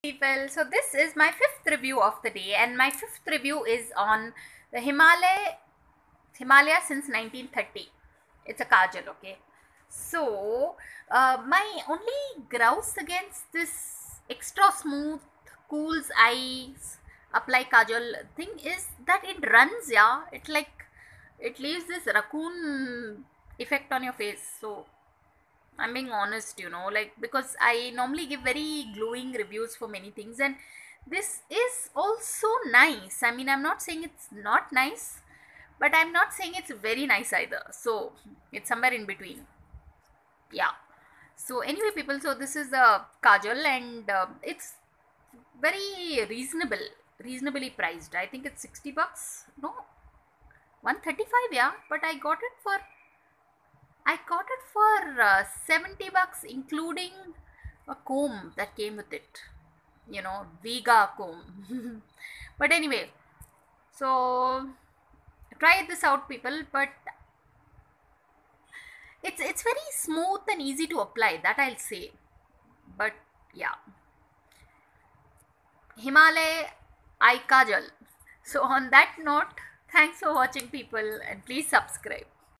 People, so this is my fifth review of the day, and my fifth review is on the Himalaya since 1930. It's a kajal, okay? So, my only grouse against this extra smooth, cools eyes, apply kajal thing is that it runs, yeah. It leaves this raccoon effect on your face. So, I'm being honest, like because I normally give very glowing reviews for many things, and this is also nice. I mean, I'm not saying it's not nice, but I'm not saying it's very nice either. So it's somewhere in between. Yeah. So anyway, people, so this is the kajal, and it's very reasonably priced. I think it's 60 bucks. No, 135. Yeah, but I got it for 70 bucks, including a comb that came with it. Vega comb. But anyway, so try this out, people. But it's very smooth and easy to apply. That I'll say. But yeah, Himalaya Eye Kajal. So on that note, thanks for watching, people, and please subscribe.